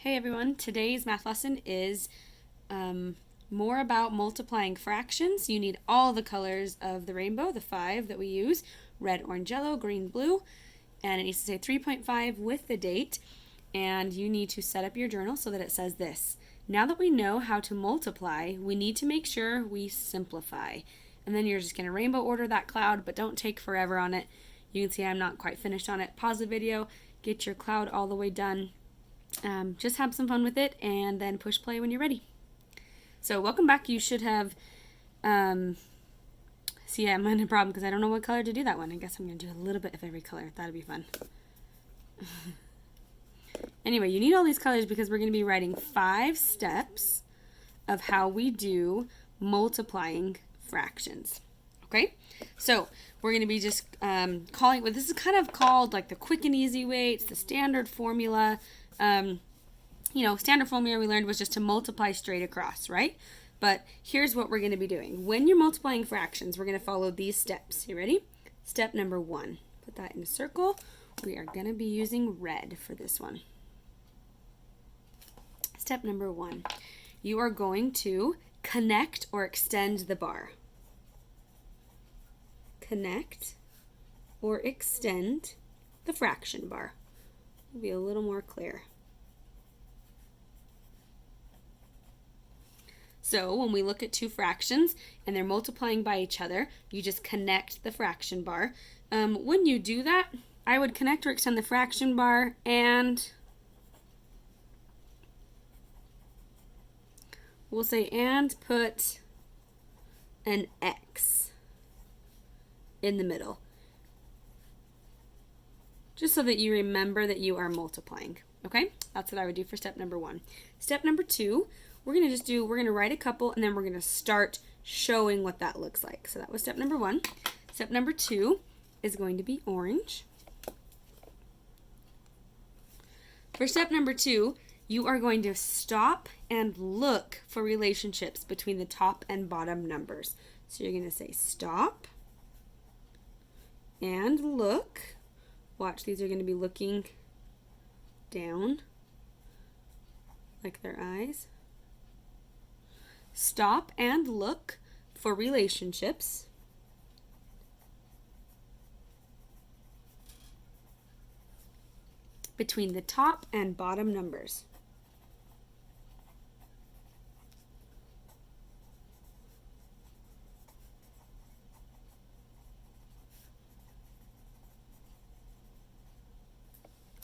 Hey everyone, today's math lesson is more about multiplying fractions. You need all the colors of the rainbow, the 5 that we use, red, orange, yellow, green, blue, and it needs to say 3.5 with the date, and you need to set up your journal so that it says this. Now that we know how to multiply, we need to make sure we simplify. And then you're just going to rainbow order that cloud, but don't take forever on it. You can see I'm not quite finished on it. Pause the video, get your cloud all the way done. Just have some fun with it and then push play when you're ready. So welcome back. You should have, see, I'm in a problem because I don't know what color to do that one. I guess I'm going to do a little bit of every color. That'd be fun. Anyway, you need all these colors because we're going to be writing 5 steps of how we do multiplying fractions. Okay, so we're going to be just calling, well, this is kind of called like the quick and easy way. It's the standard formula. Standard formula we learned was just to multiply straight across, right? But here's what we're going to be doing. When you're multiplying fractions, we're going to follow these steps. You ready? Step number 1. Put that in a circle. We are going to be using red for this one. Step number 1. You are going to connect or extend the bar. Connect or extend the fraction bar. It'll be a little more clear. So when we look at two fractions and they're multiplying by each other, you just connect the fraction bar. When you do that, I would connect or extend the fraction bar and we'll say and put an X in the middle. Just so that you remember that you are multiplying. Okay? That's what I would do for step number 1. Step number 2, we're going to write a couple and then we're going to start showing what that looks like. So that was step number 1. Step number 2 is going to be orange. For step number 2, you are going to stop and look for relationships between the top and bottom numbers. So you're going to say stop and look. Watch, these are going to be looking down like their eyes. Stop and look for relationships between the top and bottom numbers.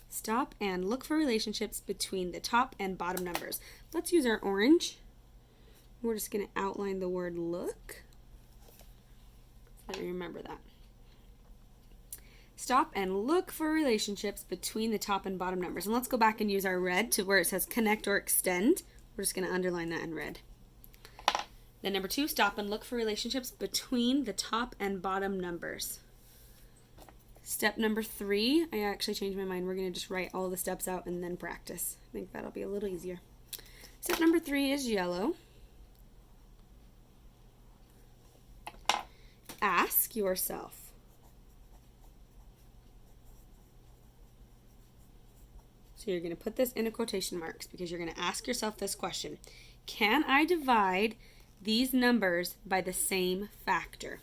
Stop and look for relationships between the top and bottom numbers. Let's use our orange. We're just going to outline the word look. So remember that. Stop and look for relationships between the top and bottom numbers. And let's go back and use our red to where it says connect or extend. We're just going to underline that in red. Then number 2, stop and look for relationships between the top and bottom numbers. Step number 3, I actually changed my mind. We're going to just write all the steps out and then practice. I think that'll be a little easier. Step number 3 is yellow. Ask yourself. So you're going to put this in a quotation marks because you're going to ask yourself this question. Can I divide these numbers by the same factor?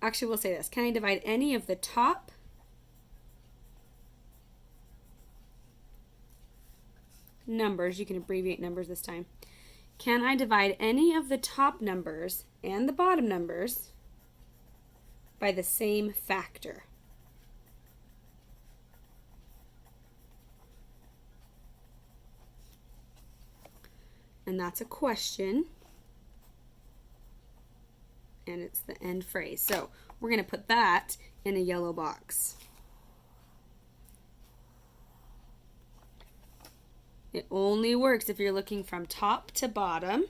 Actually, we'll say this. Can I divide any of the top numbers? You can abbreviate numbers this time. Can I divide any of the top numbers and the bottom numbers by the same factor? And that's a question. And it's the end phrase. So we're going to put that in a yellow box. It only works if you're looking from top to bottom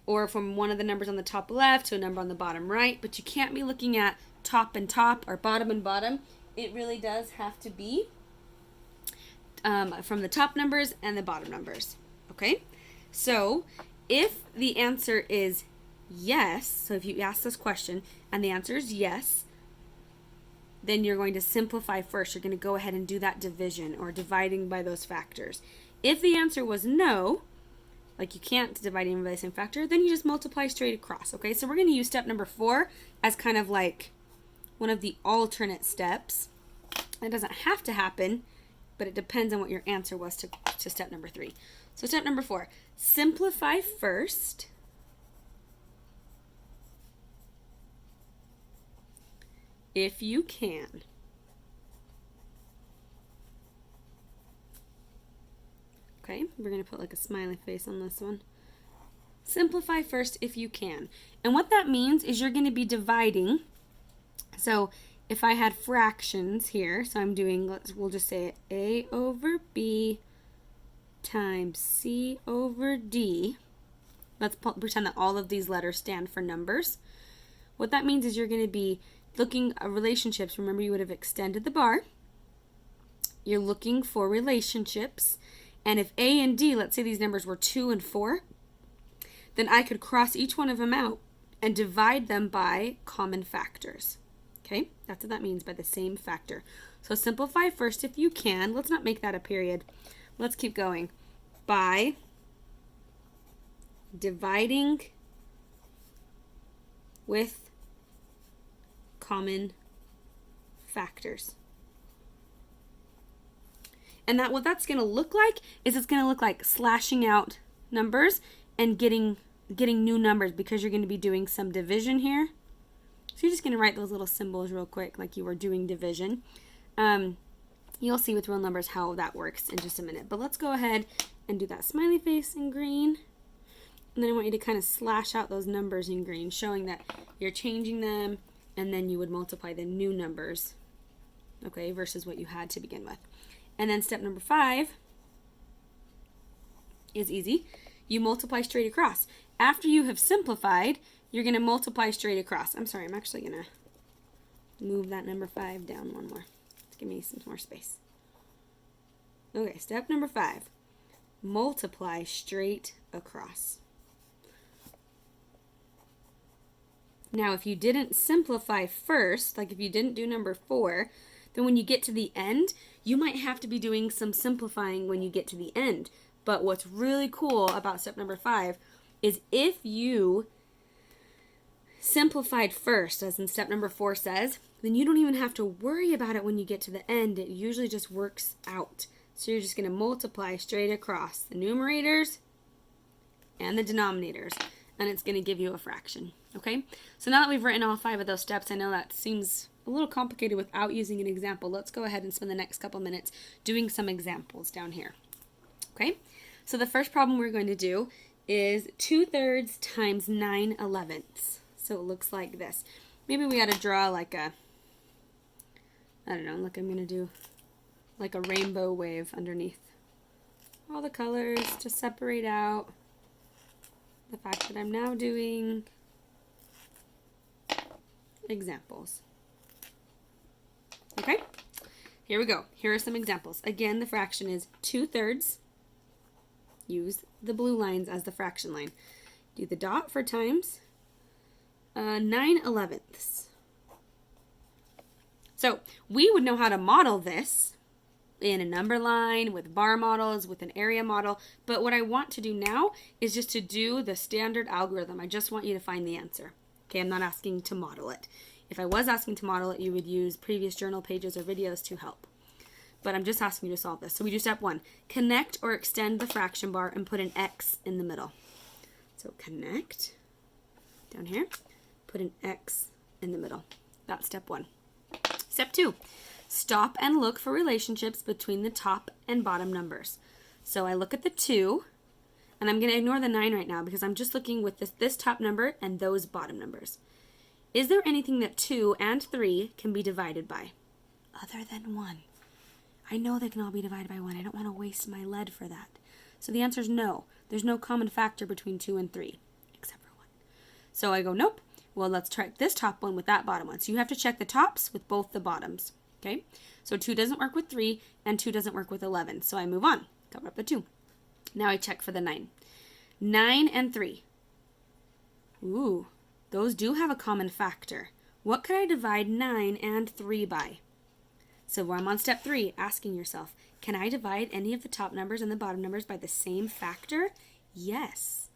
or from one of the numbers on the top left to a number on the bottom right, but you can't be looking at top and top or bottom and bottom. It really does have to be from the top numbers and the bottom numbers. Okay? So if the answer is yes, so if you ask this question and the answer is yes, then you're going to simplify first. You're going to go ahead and do that division or dividing by those factors. If the answer was no, like you can't divide even by the same factor, then you just multiply straight across, okay? So we're going to use step number 4 as kind of like one of the alternate steps. It doesn't have to happen, but it depends on what your answer was to step number 3. So step number 4, simplify first. If you can. Okay, we're going to put like a smiley face on this one. Simplify first if you can. And what that means is you're going to be dividing. So if I had fractions here, so I'm doing, we'll just say A over B times C over D. Let's pretend that all of these letters stand for numbers. What that means is you're going to be looking at relationships. Remember, you would have extended the bar. You're looking for relationships. And if A and D, let's say these numbers were 2 and 4, then I could cross each one of them out and divide them by common factors. Okay, that's what that means, by the same factor. So simplify first if you can. Let's not make that a period. Let's keep going. By dividing with common factors. And that what that's going to look like is it's going to look like slashing out numbers and getting new numbers, because you're going to be doing some division here. So you're just going to write those little symbols real quick like you were doing division. You'll see with real numbers how that works in just a minute. But let's go ahead and do that smiley face in green. And then I want you to kind of slash out those numbers in green, showing that you're changing them, and then you would multiply the new numbers, okay, versus what you had to begin with. And then step number 5 is easy. You multiply straight across. After you have simplified, you're going to multiply straight across. I'm sorry, I'm actually going to move that number 5 down one more. Give me some more space. Okay, step number 5. Multiply straight across. Now, if you didn't simplify first, like if you didn't do number 4, then when you get to the end, you might have to be doing some simplifying when you get to the end. But what's really cool about step number 5 is if you simplified first, as in step number 4 says, then you don't even have to worry about it when you get to the end. It usually just works out. So you're just going to multiply straight across the numerators and the denominators, and it's going to give you a fraction. Okay? So now that we've written all 5 of those steps, I know that seems a little complicated without using an example. Let's go ahead and spend the next couple minutes doing some examples down here. Okay? So the first problem we're going to do is 2/3 times 9/11. So it looks like this. Maybe we ought to draw like a, I don't know, like I'm going to do like a rainbow wave underneath all the colors to separate out the fact that I'm now doing examples. Okay, here we go. Here are some examples. Again, the fraction is 2/3. Use the blue lines as the fraction line. Do the dot for times 9/11. So we would know how to model this in a number line, with bar models, with an area model. But what I want to do now is just to do the standard algorithm. I just want you to find the answer. Okay, I'm not asking to model it. If I was asking to model it, you would use previous journal pages or videos to help. But I'm just asking you to solve this. So we do step 1. Connect or extend the fraction bar and put an X in the middle. So connect, down here, put an X in the middle. That's step 1. Step 2. Stop and look for relationships between the top and bottom numbers. So I look at the 2, and I'm going to ignore the 9 right now because I'm just looking with this top number and those bottom numbers. Is there anything that 2 and 3 can be divided by other than 1? I know they can all be divided by 1. I don't want to waste my lead for that. So the answer is no. There's no common factor between 2 and 3 except for 1. So I go, nope. Well, let's try this top one with that bottom one. So you have to check the tops with both the bottoms. Okay? So 2 doesn't work with 3 and 2 doesn't work with 11. So I move on. Cover up the 2. Now I check for the 9. 9 and 3. Ooh, those do have a common factor. What could I divide 9 and 3 by? So I'm on step 3, asking yourself, can I divide any of the top numbers and the bottom numbers by the same factor? Yes.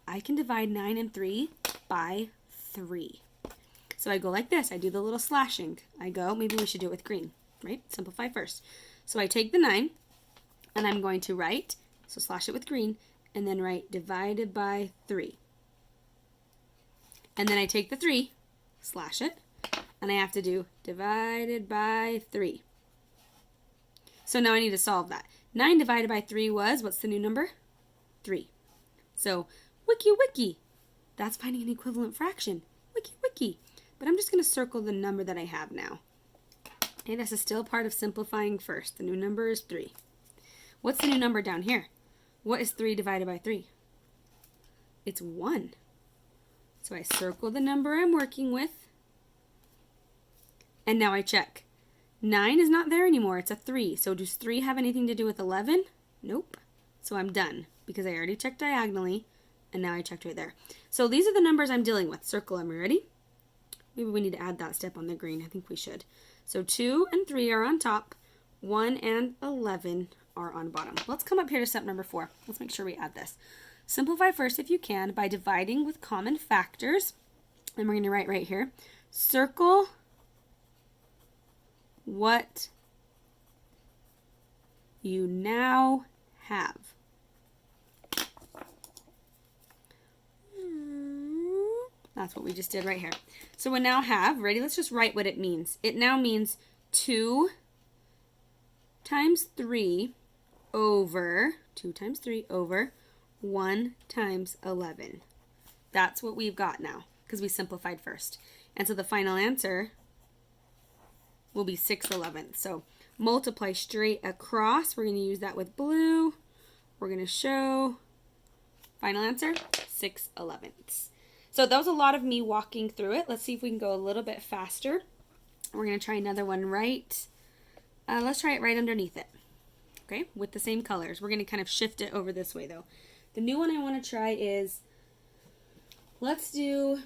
I can divide 9 and 3 by 3. So I go like this. I do the little slashing. I go, maybe we should do it with green, right? Simplify first. So I take the 9, and I'm going to write, so slash it with green, and then write divided by 3. And then I take the 3, slash it, and I have to do divided by 3. So now I need to solve that. 9 divided by 3 was, what's the new number? 3. So, wiki. That's finding an equivalent fraction. Wiki. But I'm just going to circle the number that I have now. Okay, this is still part of simplifying first. The new number is 3. What's the new number down here? What is 3 divided by 3? It's 1. So I circle the number I'm working with. And now I check. 9 is not there anymore. It's a 3. So does 3 have anything to do with 11? Nope. So I'm done because I already checked diagonally. And now I checked right there. So these are the numbers I'm dealing with. Circle them. Ready? Maybe we need to add that step on the green. I think we should. So 2 and 3 are on top. 1 and 11 are on bottom. Let's come up here to step number 4. Let's make sure we add this. Simplify first if you can by dividing with common factors. And we're going to write right here. Circle what you now have. That's what we just did right here. So we now have, ready? Let's just write what it means. It now means 2 times 3 over, 2 times 3 over 1 times 11. That's what we've got now because we simplified first. And so the final answer will be 6/11. So multiply straight across. We're going to use that with blue. We're going to show final answer 6/11. So that was a lot of me walking through it. Let's see if we can go a little bit faster. We're going to try another one right. Let's try it right underneath it. Okay, with the same colors. We're going to kind of shift it over this way though. The new one I want to try is, let's do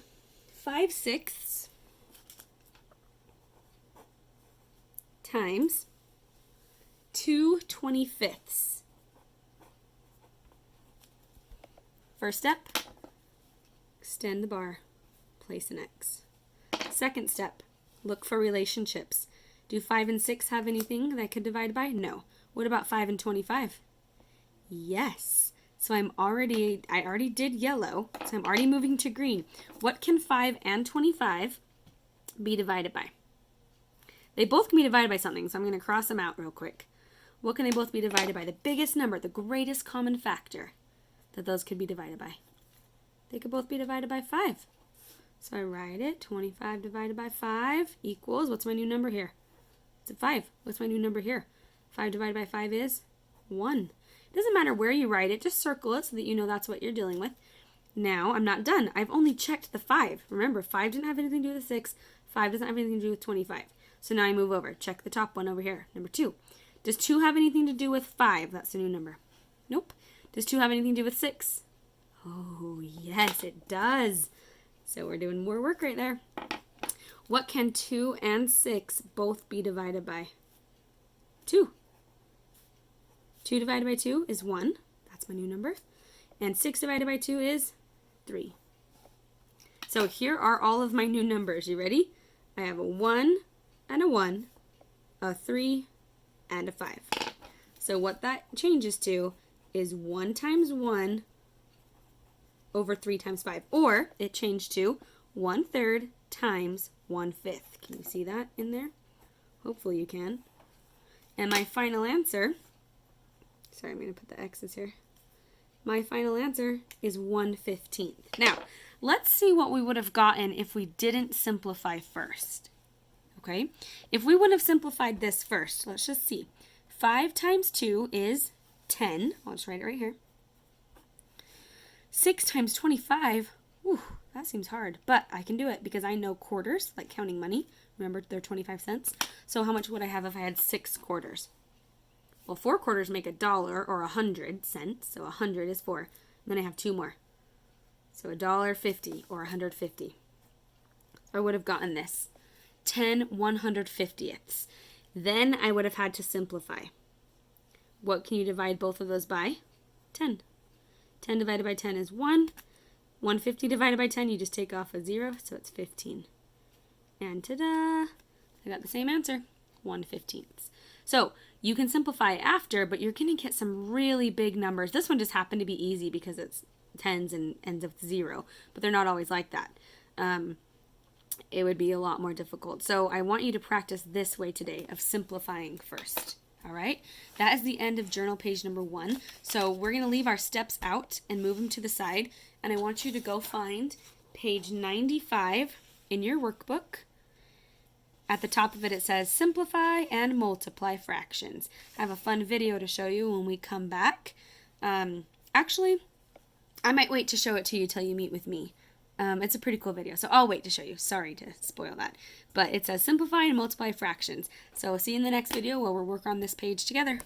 5/6 times 2/25. First step, extend the bar, place an X. Second step, look for relationships. Do 5 and 6 have anything that I could divide by? No. What about 5 and 25? Yes. So I already did yellow, so I'm already moving to green. What can 5 and 25 be divided by? They both can be divided by something, so I'm going to cross them out real quick. What can they both be divided by? The biggest number, the greatest common factor that those could be divided by. They could both be divided by 5. So I write it, 25 divided by 5 equals, what's my new number here? It's a 5. What's my new number here? 5 divided by 5 is 1. It doesn't matter where you write it, just circle it so that you know that's what you're dealing with. Now, I'm not done. I've only checked the 5. Remember, 5 didn't have anything to do with 6. 5 doesn't have anything to do with 25. So now I move over. Check the top one over here, number 2. Does 2 have anything to do with 5? That's the new number. Nope. Does 2 have anything to do with 6? Oh, yes, it does. So we're doing more work right there. What can 2 and 6 both be divided by? 2. 2 divided by 2 is 1. That's my new number. And 6 divided by 2 is 3. So here are all of my new numbers. You ready? I have a 1 and a 1, a 3, and a 5. So what that changes to is 1 times 1 over 3 times 5. Or it changed to 1/3 times 1/5. Can you see that in there? Hopefully you can. And my final answer, sorry, I'm going to put the X's here. My final answer is 1/15. Now, let's see what we would have gotten if we didn't simplify first. Okay? If we would have simplified this first, let's just see. 5 times 2 is 10. I'll just write it right here. 6 times 25, whew, that seems hard. But I can do it because I know quarters, like counting money. Remember, they're 25 cents. So how much would I have if I had 6 quarters? Well, 4 quarters make $1 or 100 cents. So 100 is 4. And then I have 2 more. So $1.50 or 150. So I would have gotten this, 10 150ths. Then I would have had to simplify. What can you divide both of those by? 10. 10 divided by 10 is 1. 150 divided by 10, you just take off a 0, so it's 15. And ta-da! I got the same answer, 1/15. So you can simplify after, but you're going to get some really big numbers. This one just happened to be easy because it's tens and ends with 0, but they're not always like that. It would be a lot more difficult. So I want you to practice this way today of simplifying first. All right, that is the end of journal page number 1. So we're going to leave our steps out and move them to the side. And I want you to go find page 95 in your workbook. At the top of it, it says simplify and multiply fractions. I have a fun video to show you when we come back. Actually, I might wait to show it to you till you meet with me. It's a pretty cool video, so I'll wait to show you. Sorry to spoil that. But it says simplify and multiply fractions. So see you in the next video where we'll work on this page together.